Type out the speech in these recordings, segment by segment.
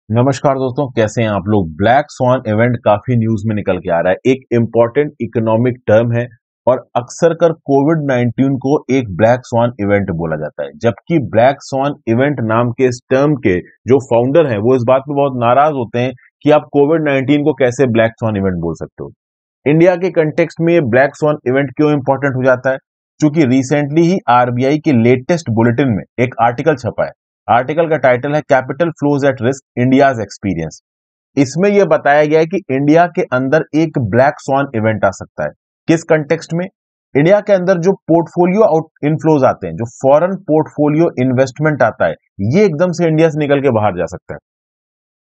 नमस्कार दोस्तों, कैसे हैं आप लोग। ब्लैक स्वॉन इवेंट काफी न्यूज में निकल के आ रहा है। एक इंपॉर्टेंट इकोनॉमिक टर्म है और अक्सर कर कोविड 19 को एक ब्लैक स्वॉन इवेंट बोला जाता है, जबकि ब्लैक स्वॉन इवेंट नाम के इस टर्म के जो फाउंडर हैं वो इस बात पे बहुत नाराज होते हैं कि आप कोविड 19 को कैसे ब्लैक स्वॉन इवेंट बोल सकते हो। इंडिया के कंटेक्स्ट में ये ब्लैक स्वॉन इवेंट क्यों इंपॉर्टेंट हो जाता है? क्योंकि रिसेंटली ही आरबीआई के लेटेस्ट बुलेटिन में एक आर्टिकल छपा है। आर्टिकल का टाइटल है capital flows at risk India's experience. इसमें यह बताया गया है कि इंडिया के अंदर एक ब्लैक स्वॉन इवेंट आ सकता है। किस कंटेक्स्ट में? इंडिया के अंदर जो पोर्टफोलियो आउट इनफ्लोज आते हैं, जो फॉरेन पोर्टफोलियो इन्वेस्टमेंट आता है, ये एकदम से इंडिया से निकल के बाहर जा सकता है।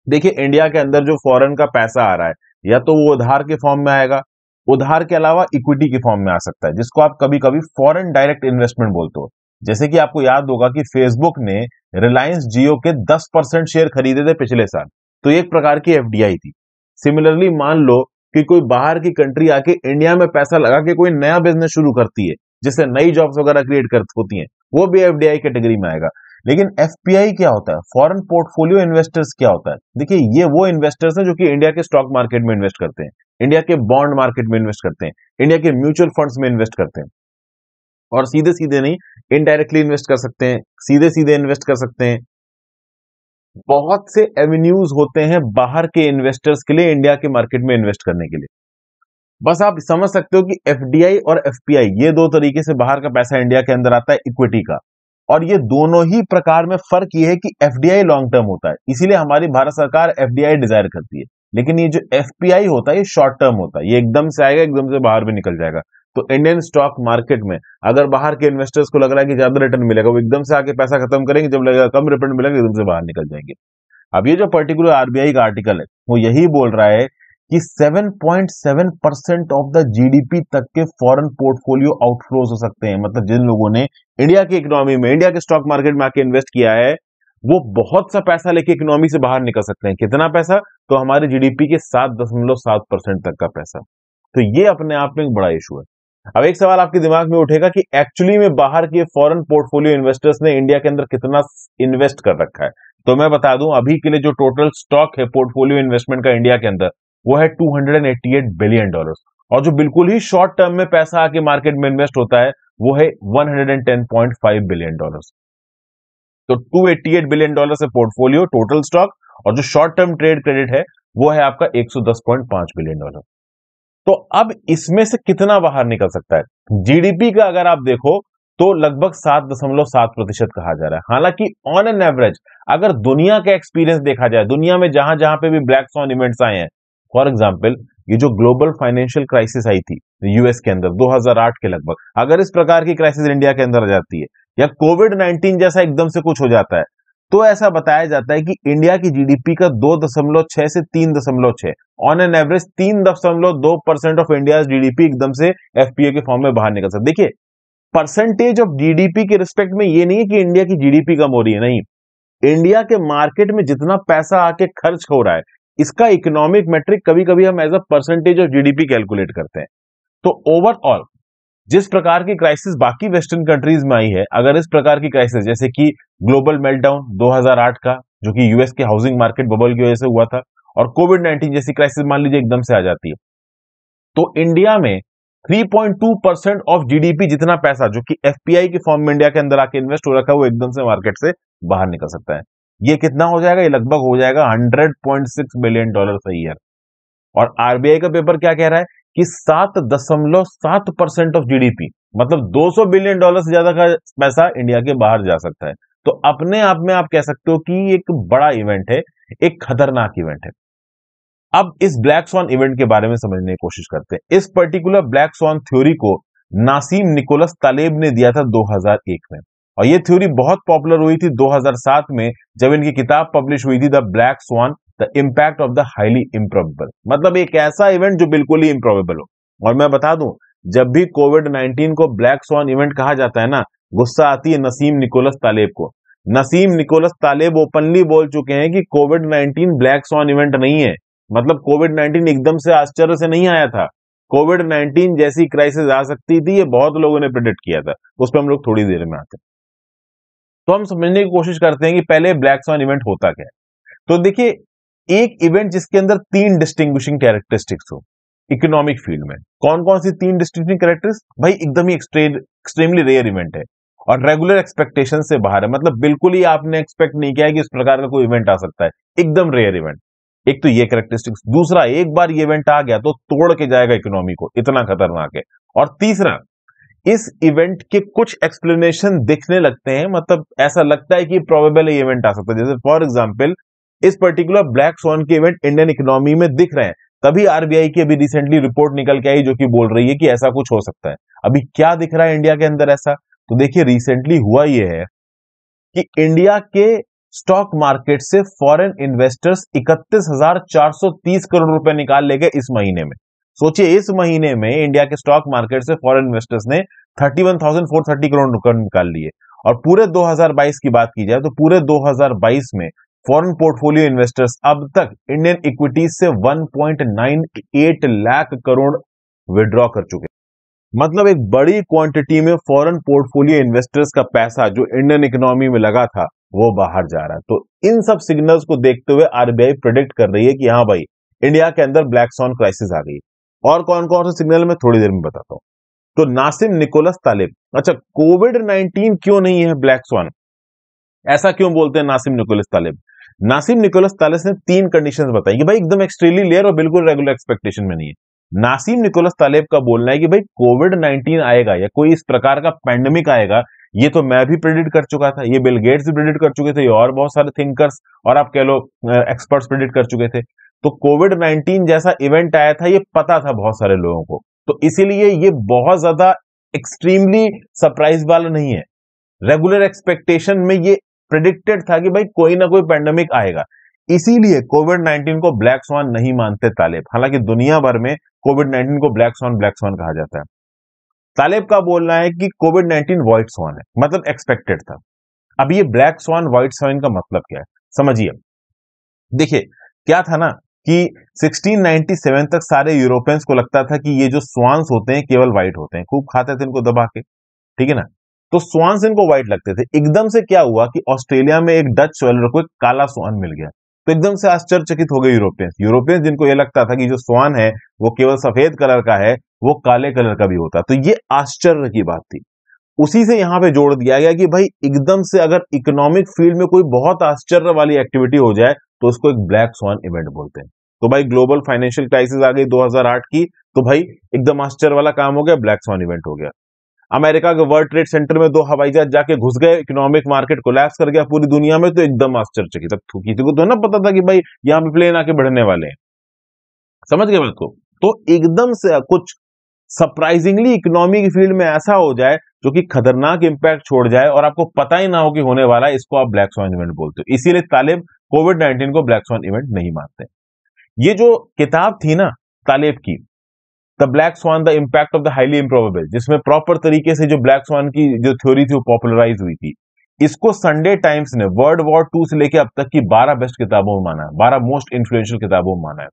देखिए, इंडिया के अंदर जो फॉरेन का पैसा आ रहा है, या तो वो उधार के फॉर्म में आएगा, उधार के अलावा इक्विटी के फॉर्म में आ सकता है, जिसको आप कभी कभी फॉरेन डायरेक्ट इन्वेस्टमेंट बोलते हो। जैसे कि आपको याद होगा कि फेसबुक ने रिलायंस जियो के 10% शेयर खरीदे थे पिछले साल, तो ये एक प्रकार की एफडीआई थी। सिमिलरली मान लो कि कोई बाहर की कंट्री आके इंडिया में पैसा लगा के कोई नया बिजनेस शुरू करती है, जिससे नई जॉब्स वगैरह क्रिएट कर होती हैं, वो भी एफडीआई कैटेगरी में आएगा। लेकिन एफपीआई क्या होता है? फॉरेन पोर्टफोलियो इन्वेस्टर्स क्या होता है? देखिए, ये वो इन्वेस्टर्स हैं जो कि इंडिया के स्टॉक मार्केट में इन्वेस्ट करते हैं, इंडिया के बॉन्ड मार्केट में इन्वेस्ट करते हैं, इंडिया के म्यूचुअल फंड्स में इन्वेस्ट करते हैं। और सीधे सीधे नहीं, इनडायरेक्टली इन्वेस्ट कर सकते हैं, सीधे सीधे इन्वेस्ट कर सकते हैं। बहुत से एवेन्यूज होते हैं बाहर के इन्वेस्टर्स के लिए इंडिया के मार्केट में इन्वेस्ट करने के लिए। बस आप समझ सकते हो कि एफडीआई और एफपीआई, ये दो तरीके से बाहर का पैसा इंडिया के अंदर आता है इक्विटी का। और ये दोनों ही प्रकार में फर्क ये है कि एफडीआई लॉन्ग टर्म होता है, इसीलिए हमारी भारत सरकार एफडीआई डिजायर करती है। लेकिन ये जो एफपीआई होता है ये शॉर्ट टर्म होता है, ये एकदम से आएगा, एकदम से बाहर भी निकल जाएगा। तो इंडियन स्टॉक मार्केट में अगर बाहर के इन्वेस्टर्स को लग रहा है कि ज्यादा रिटर्न मिलेगा, वो एकदम से आके पैसा खत्म करेंगे, जब लगेगा कम रिटर्न मिलेगा एकदम से बाहर निकल जाएंगे। अब ये जो पर्टिकुलर आरबीआई का आर्टिकल है वो यही बोल रहा है कि 7.7% ऑफ द जीडीपी तक के फॉरेन पोर्टफोलियो आउटफ्लोज हो सकते हैं। मतलब जिन लोगों ने इंडिया की इकोनॉमी में, इंडिया के स्टॉक मार्केट में आके इन्वेस्ट किया है, वो बहुत सा पैसा लेके इकोनॉमी से बाहर निकल सकते हैं। कितना पैसा? तो हमारे जीडीपी के 7.7% तक का पैसा। तो ये अपने आप में एक बड़ा इशू है। अब एक सवाल आपके दिमाग में उठेगा कि एक्चुअली में बाहर के फॉरेन पोर्टफोलियो इन्वेस्टर्स ने इंडिया के अंदर कितना इन्वेस्ट कर रखा है। तो मैं बता दूं, अभी के लिए जो टोटल स्टॉक है पोर्टफोलियो इन्वेस्टमेंट का इंडिया के अंदर, वो है $288 बिलियन। और जो बिल्कुल ही शॉर्ट टर्म में पैसा आके मार्केट में इन्वेस्ट होता है, वो है $110.5 बिलियन। तो $288 बिलियन है पोर्टफोलियो टोटल स्टॉक, और जो शॉर्ट टर्म ट्रेड क्रेडिट है वो है आपका $110.5 बिलियन। तो अब इसमें से कितना बाहर निकल सकता है? जीडीपी का अगर आप देखो तो लगभग 7.7% कहा जा रहा है। हालांकि ऑन एन एवरेज अगर दुनिया का एक्सपीरियंस देखा जाए, दुनिया में जहां जहां पे भी ब्लैक स्वॉन इवेंट्स आए हैं, फॉर एग्जांपल ये जो ग्लोबल फाइनेंशियल क्राइसिस आई थी यूएस के अंदर 2008 के लगभग, अगर इस प्रकार की क्राइसिस इंडिया के अंदर आ जाती है, या कोविड 19 जैसा एकदम से कुछ हो जाता है, तो ऐसा बताया जाता है कि इंडिया की जीडीपी का 2.6 से 3.6, on an average 3.2% of India GDP एकदम से एफपीओ के फॉर्म में बाहर निकल सकता है। देखिए, परसेंटेज ऑफ जीडीपी के रिस्पेक्ट में ये नहीं है कि इंडिया की जीडीपी कम हो रही है, नहीं। इंडिया के मार्केट में जितना पैसा आके खर्च हो रहा है, इसका इकोनॉमिक मेट्रिक कभी कभी हम as a percentage of GDP calculate करते हैं। तो ओवरऑल जिस प्रकार की क्राइसिस बाकी वेस्टर्न कंट्रीज में आई है, अगर इस प्रकार की क्राइसिस जैसे कि ग्लोबल मेल्टडाउन 2008 का, जो कि यूएस के हाउसिंग मार्केट बबल की वजह से हुआ था, और कोविड 19 जैसी क्राइसिस मान लीजिए एकदम से आ जाती है, तो इंडिया में 3.2% ऑफ जीडीपी जितना पैसा जो कि एफपीआई के फॉर्म में इंडिया के अंदर आके इन्वेस्ट हो रखा है, वो एकदम से मार्केट से बाहर निकल सकता है। ये कितना हो जाएगा? ये लगभग हो जाएगा $100.6 बिलियन सही है। और आरबीआई का पेपर क्या कह रहा है कि 7.7% ऑफ जीडीपी, मतलब $200 बिलियन से ज्यादा का पैसा इंडिया के बाहर जा सकता है। तो अपने आप में आप कह सकते हो कि एक बड़ा इवेंट है, एक खतरनाक इवेंट है। अब इस ब्लैक स्वॉन इवेंट के बारे में समझने की कोशिश करते हैं। इस पर्टिकुलर ब्लैक स्वॉन थ्योरी को नासीम निकोलस तालेब ने दिया था 2001 में, और यह थ्योरी बहुत पॉपुलर हुई थी 2007 में, जब इनकी किताब पब्लिश हुई थी the black sworn, the impact of the highly improbable. मतलब एक ऐसा इवेंट जो बिल्कुल ही इम्प्रोबेबल हो। और मैं बता दूं, जब भी कोविड 19 को ब्लैक स्वॉन इवेंट कहा जाता है ना, गुस्सा आती है नसीम निकोलस तालेब को। नसीम निकोलस तालेब ओपनली बोल चुके हैं कि कोविड 19 ब्लैक स्वॉन इवेंट नहीं है। मतलब कोविड 19 एकदम से आश्चर्य से नहीं आया था। कोविड 19 जैसी क्राइसिस आ सकती थी, ये बहुत लोगों ने प्रेडिक्ट किया था। उस पर हम लोग थोड़ी देर में आते हैं। तो हम समझने की कोशिश करते हैं कि पहले ब्लैक स्वॉन इवेंट होता क्या है। तो देखिए, एक इवेंट जिसके अंदर तीन डिस्टिंग्विशिंग कैरेक्टरिस्टिक्स हो इकोनॉमिक फील्ड में। कौन कौन सी तीन डिस्टिंग्विशिंग कैरेक्टरिस्टिक्स? भाई एकदम ही एक्सट्रीमली रेयर इवेंट है और रेगुलर एक्सपेक्टेशन से बाहर है, मतलब बिल्कुल ही आपने एक्सपेक्ट नहीं किया है कि इस प्रकार का कोई इवेंट आ सकता है, एकदम रेयर इवेंट। एक तो ये कैरेक्टरिस्टिक्स, दूसरा एक बार ये इवेंट आ गया तो तोड़ के जाएगा इकोनॉमी को, इतना खतरनाक है। और तीसरा, इस इवेंट के कुछ एक्सप्लेनेशन दिखने लगते हैं, मतलब ऐसा लगता है कि प्रोबेबल ये इवेंट आ सकता है। जैसे फॉर एग्जांपल इस पर्टिकुलर ब्लैक स्वॉन के इवेंट इंडियन इकोनॉमी में दिख रहे हैं, तभी आरबीआई की अभी रिसेंटली रिपोर्ट निकल के आई जो कि बोल रही है कि ऐसा कुछ हो सकता है। अभी क्या दिख रहा है इंडिया के अंदर ऐसा? तो देखिए रिसेंटली हुआ ये है कि इंडिया के स्टॉक मार्केट से फॉरेन इन्वेस्टर्स 31,430 करोड़ रुपए निकाल ले गए इस महीने में। सोचिए इस महीने में इंडिया के स्टॉक मार्केट से फॉरेन इन्वेस्टर्स ने 31,430 करोड़ रुपए निकाल लिए। और पूरे 2022 की बात की जाए तो पूरे 2022 में फॉरेन पोर्टफोलियो इन्वेस्टर्स अब तक इंडियन इक्विटीज से 1.98 लाख करोड़ विड्रॉ कर चुके। मतलब एक बड़ी क्वांटिटी में फॉरेन पोर्टफोलियो इन्वेस्टर्स का पैसा जो इंडियन इकोनॉमी में लगा था वो बाहर जा रहा है। तो इन सब सिग्नल्स को देखते हुए आरबीआई प्रेडिक्ट कर रही है कि हाँ भाई इंडिया के अंदर ब्लैक स्वॉन क्राइसिस आ गई। और कौन कौन से सिग्नल मैं थोड़ी देर में बताता हूं। तो नासिम निकोलस तालिब, अच्छा कोविड-19 क्यों नहीं है ब्लैक स्वॉन, ऐसा क्यों बोलते हैं नासिम निकोलस तालिब? नासिम निकोलस तालिब ने तीन कंडीशंस बताई कि भाई एकदम एक्सट्रीमली लेयर और बिल्कुल रेगुलर एक्सपेक्टेशन में नहीं है। नासिम निकोलस तालिब का बोलना है कि भाई कोविड-19 आएगा या कोई इस प्रकार का पैंडेमिक आएगा, ये तो मैं भी प्रेडिक्ट कर चुका था, ये बिल गेट्स भी प्रेडिक्ट कर चुके थे, और बहुत सारे थिंकर्स और आप कह लो एक्सपर्ट्स प्रेडिक्ट कर चुके थे। तो कोविड-19 जैसा इवेंट आया था ये पता था बहुत सारे लोगों को, तो इसीलिए ये बहुत ज्यादा एक्सट्रीमली सरप्राइज वाला नहीं है। रेगुलर एक्सपेक्टेशन में ये प्रेडिक्टेड था कि भाई कोई ना कोई पैंडेमिक आएगा, इसीलिए कोविड-19 को ब्लैक स्वान नहीं मानते तालिब। हालांकि दुनिया भर में कोविड-19 को ब्लैक स्वान कहा जाता है। तालिब का बोलना है कि कोविड-19 व्हाइट स्वान है, मतलब एक्सपेक्टेड था। अब ये ब्लैक स्वान व्हाइट स्वान का मतलब क्या है समझिए। देखिए क्या था ना कि 1697 तक सारे यूरोपियंस को लगता था कि ये जो स्वान्स होते हैं केवल व्हाइट होते हैं, खूब खाते थे इनको दबा के, ठीक है ना। तो स्वान्स इनको व्हाइट लगते थे। एकदम से क्या हुआ कि ऑस्ट्रेलिया में एक डच सॉइलर को एक काला स्वान मिल गया, तो एकदम से आश्चर्यचकित हो गए यूरोपियंस जिनको ये लगता था कि जो स्वान है वो केवल सफेद कलर का है, वो काले कलर का भी होता। तो ये आश्चर्य की बात थी। उसी से यहां पे जोड़ दिया गया कि भाई एकदम से अगर इकोनॉमिक फील्ड में कोई बहुत आश्चर्य वाली एक्टिविटी हो जाए तो उसको एक ब्लैक स्वान इवेंट बोलते हैं। तो भाई ग्लोबल फाइनेंशियल क्राइसिस आ गई 2008 की, तो भाई एकदम आश्चर्य वाला काम हो गया, ब्लैक स्वान इवेंट हो गया। अमेरिका के वर्ल्ड ट्रेड सेंटर में दो हवाई जहाज जाके घुस गए, इकोनॉमिक मार्केट कोलैप्स कर गया पूरी दुनिया में, तो एकदम आश्चर्यचकित। किसी को तो ना पता था कि भाई यहाँ पे प्लेन आके बढ़ने वाले हैं, समझ गए बात को। तो एकदम से कुछ सरप्राइजिंगली इकोनॉमी की फील्ड में ऐसा हो जाए जो कि खतरनाक इंपैक्ट छोड़ जाए और आपको पता ही ना हो कि होने वाला है, इसको आप ब्लैक स्वान इवेंट बोलते हो। इसीलिए तालिब कोविड-19 को ब्लैक स्वान इवेंट नहीं मानते। ये जो किताब थी ना तालिब की, the black swan the impact of the highly improbable, जिसमें प्रॉपर तरीके से जो ब्लैक स्वान की जो थ्योरी थी वो पॉपुलराइज हुई थी, इसको संडे टाइम्स ने वर्ल्ड वॉर 2 से लेकर अब तक की 12 बेस्ट किताबों में माना है, 12 मोस्ट इन्फ्लुएंशियल किताबों में माना है।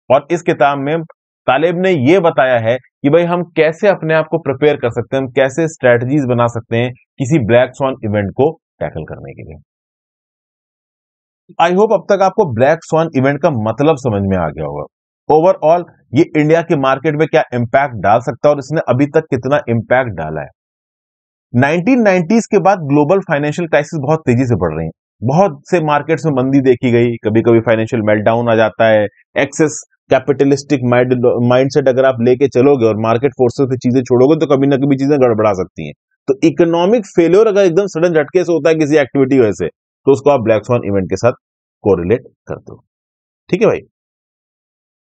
और इस किताब में तालिब ने यह बताया है कि भाई हम कैसे अपने आप को प्रिपेयर कर सकते हैं, हम कैसे स्ट्रेटजीज बना सकते हैं किसी ब्लैक स्वान इवेंट को टैकल करने के लिए। आई होप अब तक आपको ब्लैक स्वान इवेंट का मतलब समझ में आ गया होगा। ओवरऑल ये इंडिया के मार्केट में क्या इंपैक्ट डाल सकता है और इसने अभी तक कितना इंपैक्ट डाला है। 1990s के बाद ग्लोबल फाइनेंशियल क्राइसिस बहुत तेजी से बढ़ रही है, बहुत से मार्केट्स में मंदी देखी गई, कभी कभी फाइनेंशियल मेल्टडाउन आ जाता है। एक्सेस कैपिटलिस्टिक माइंडसेट अगर आप लेके चलोगे और मार्केट फोर्सेस पे चीजें छोड़ोगे तो कभी ना कभी चीजें गड़बड़ा सकती हैं। तो इकोनॉमिक फेलियर अगर एकदम सडन झटके से होता है किसी एक्टिविटी वजह से, तो उसको आप ब्लैक स्वान इवेंट के साथ कोरिलेट करते हो, ठीक है भाई।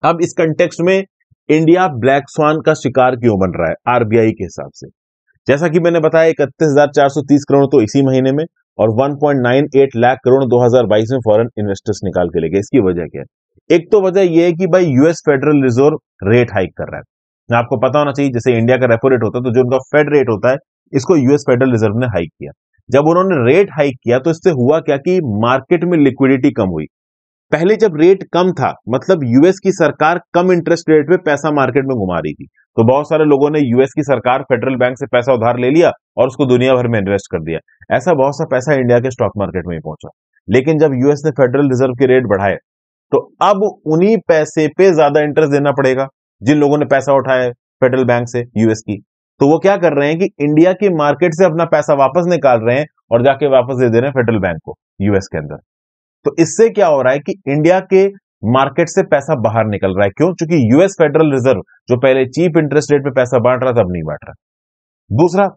अब इस कंटेक्स्ट में इंडिया ब्लैक स्वान का शिकार क्यों बन रहा है आरबीआई के हिसाब से? जैसा कि मैंने बताया 31,430 करोड़ तो इसी महीने में और 1.98 लाख करोड़ 2022 में फॉरेन इन्वेस्टर्स निकाल के ले गए। इसकी वजह क्या है? एक तो वजह यह है कि भाई US federal reserve rate hike कर रहा है। आपको पता होना चाहिए जैसे इंडिया का रेपो रेट होता है तो जो उनका फेड रेट होता है इसको यूएस फेडरल रिजर्व ने हाइक किया। जब उन्होंने रेट हाइक किया तो इससे हुआ क्या कि मार्केट में लिक्विडिटी कम हुई। पहले जब रेट कम था मतलब यूएस की सरकार कम इंटरेस्ट रेट पे पैसा मार्केट में घुमा रही थी, तो बहुत सारे लोगों ने यूएस की सरकार फेडरल बैंक से पैसा उधार ले लिया और उसको दुनिया भर में इन्वेस्ट कर दिया। ऐसा बहुत सा पैसा इंडिया के स्टॉक मार्केट में ही पहुंचा। लेकिन जब यूएस ने फेडरल रिजर्व के रेट बढ़ाए तो अब उन्हीं पैसे पे ज्यादा इंटरेस्ट देना पड़ेगा जिन लोगों ने पैसा उठाया है फेडरल बैंक से यूएस की। तो वो क्या कर रहे हैं कि इंडिया की मार्केट से अपना पैसा वापस निकाल रहे हैं और जाके वापस दे दे रहे हैं फेडरल बैंक को यूएस के अंदर। तो इससे क्या हो रहा है कि इंडिया के मार्केट से पैसा बाहर निकल रहा है। क्यों? क्योंकि यूएस फेडरल रिजर्व जो पहले चीप इंटरेस्ट रेट पे पैसा बांट रहा था अब नहीं बांट रहा। दूसरा,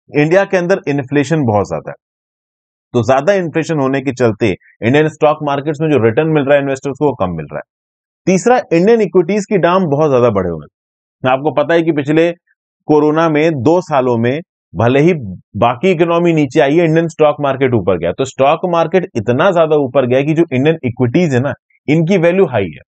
इंडिया के अंदर इन्फ्लेशन बहुत ज्यादा है, तो ज्यादा इन्फ्लेशन होने के चलते इंडियन स्टॉक मार्केट्स में जो रिटर्न मिल रहा है इन्वेस्टर्स को वो कम मिल रहा है। तीसरा, इंडियन इक्विटीज की दाम बहुत ज्यादा बढ़े हुए हैं। आपको पता है कि पिछले कोरोना में 2 सालों में भले ही बाकी इकोनॉमी नीचे आई है, इंडियन स्टॉक मार्केट ऊपर गया। तो स्टॉक मार्केट इतना ज्यादा ऊपर गया कि जो इंडियन इक्विटीज है ना, इनकी वैल्यू हाई है।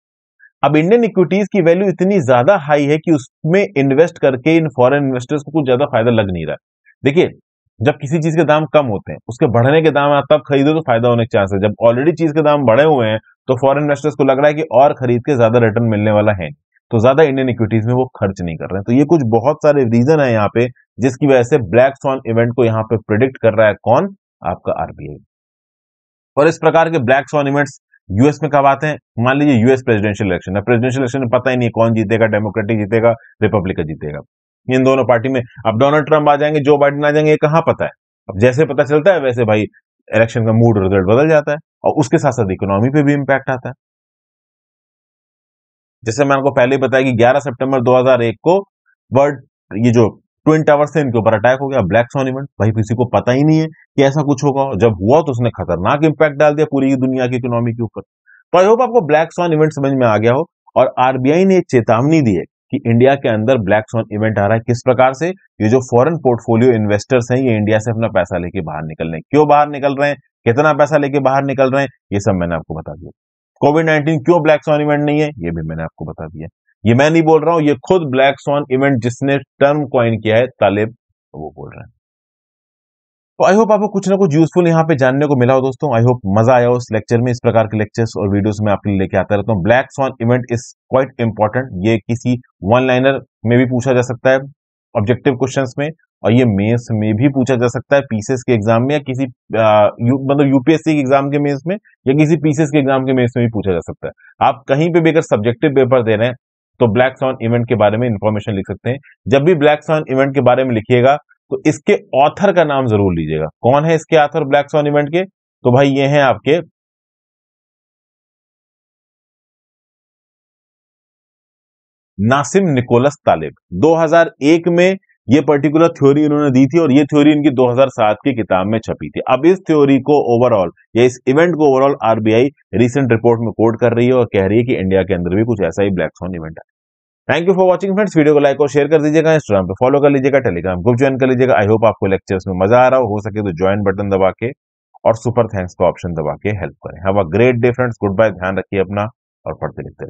अब इंडियन इक्विटीज की वैल्यू इतनी ज्यादा हाई है कि उसमें इन्वेस्ट करके इन फॉरेन इन्वेस्टर्स को कुछ ज्यादा फायदा लग नहीं रहा। देखिए, जब किसी चीज के दाम कम होते हैं, उसके बढ़ने के दाम आप तब खरीदो तो फायदा होने के चांस है। जब ऑलरेडी चीज के दाम बढ़े हुए हैं तो फॉरेन इन्वेस्टर्स को लग रहा है कि और खरीद के ज्यादा रिटर्न मिलने वाला है, तो ज्यादा इंडियन इक्विटीज में वो खर्च नहीं कर रहे हैं। तो ये कुछ बहुत सारे रीजन है यहाँ पे जिसकी वजह से ब्लैक स्वॉन इवेंट को यहाँ पे प्रिडिक्ट कर रहा है कौन? आपका आरबीआई। और इस प्रकार के ब्लैक स्वॉन इवेंट्स यूएस में कब आते हैं? मान लीजिए यूएस प्रेसिडेंशियल इलेक्शन है, प्रेसिडेंशियल इलेक्शन में पता ही नहीं कौन जीतेगा, डेमोक्रेटिक जीतेगा, रिपब्लिकन जीतेगा, इन दोनों पार्टी में। अब डोनाल्ड ट्रंप आ जाएंगे, जो बाइडेन आ जाएंगे, ये कहां पता है। अब जैसे पता चलता है वैसे भाई इलेक्शन का मूड रिजल्ट बदल जाता है और उसके साथ साथ इकोनॉमी पे भी इंपैक्ट आता है। जैसे मैंने आपको पहले ही बताया कि 11 सितंबर 2001 को वर्ल्ड ये जो ट्विन टावर्स थे इनके ऊपर अटैक हो गया, ब्लैक स्वॉन इवेंट। भाई किसी को पता ही नहीं है कि ऐसा कुछ होगा, जब हुआ तो उसने खतरनाक इंपैक्ट डाल दिया पूरी दुनिया की इकोनॉमी के ऊपर। तो आई होप आपको ब्लैक स्वॉन इवेंट समझ में आ गया हो। और आरबीआई ने एक चेतावनी दी है कि इंडिया के अंदर ब्लैक स्वॉन इवेंट आ रहा है। किस प्रकार से? ये जो फॉरेन पोर्टफोलियो इन्वेस्टर्स हैं ये इंडिया से अपना पैसा लेके बाहर निकल रहे हैं। क्यों बाहर निकल रहे हैं, कितना पैसा लेके बाहर निकल रहे हैं, ये सब मैंने आपको बता दिया। कोविड-19 क्यों ब्लैक स्वॉन इवेंट नहीं है, ये भी मैंने आपको बता दिया। ये मैं नहीं बोल रहा हूं, ये खुद ब्लैक स्वॉन इवेंट जिसने टर्म कॉइन किया है तालिब, वो बोल रहे हैं। तो आई होप आपको कुछ ना कुछ यूजफुल यहाँ पे जानने को मिला हो दोस्तों। आई होप मजा आया हो इस लेक्चर में। इस प्रकार के लेक्चर्स और वीडियोस में आपके लिए लेके आता रहता हूँ। Black sworn event is quite important. ये किसी वन लाइनर में भी पूछा जा सकता है ऑब्जेक्टिव क्वेश्चंस में, और ये मेंस में भी पूछा जा सकता है, पीसीएस के एग्जाम में, या किसी मतलब यूपीएससी के एग्जाम के मेंस में, या किसी पीसीएस के एग्जाम के मेंस में भी पूछा जा सकता है। आप कहीं पे भी अगर सब्जेक्टिव पेपर दे रहे हैं तो ब्लैक स्वॉन इवेंट के बारे में इंफॉर्मेशन लिख सकते हैं। जब भी ब्लैक स्वॉन इवेंट के बारे में लिखिएगा तो इसके ऑथर का नाम जरूर लीजिएगा। कौन है इसके ऑथर ब्लैक स्वॉन इवेंट के? तो भाई ये हैं आपके नासिम निकोलस तालिब। 2001 में ये पर्टिकुलर थ्योरी इन्होंने दी थी और ये थ्योरी इनकी 2007 की किताब में छपी थी। अब इस थ्योरी को ओवरऑल या इस इवेंट को ओवरऑल आरबीआई रिसेंट रिपोर्ट में कोट कर रही है और कह रही है कि इंडिया के अंदर भी कुछ ऐसा ही ब्लैक स्वॉन इवेंट है। Thank you for watching friends. Video को लाइक और शेयर कर दीजिएगा, इंस्टाग्राम पे फॉलो कर लीजिएगा, टेलीग्राम ग्रुप ज्वाइन कर लीजिएगा। आई होप आपको लेक्चर्स में मजा आ रहा हो सके तो ज्वाइन बटन दबा के और सुपर थैंक्स का ऑप्शन दबा के हेल्प करें। Have a great day friends, goodbye, ध्यान रखिए अपना और पढ़ते लिखते रहिए।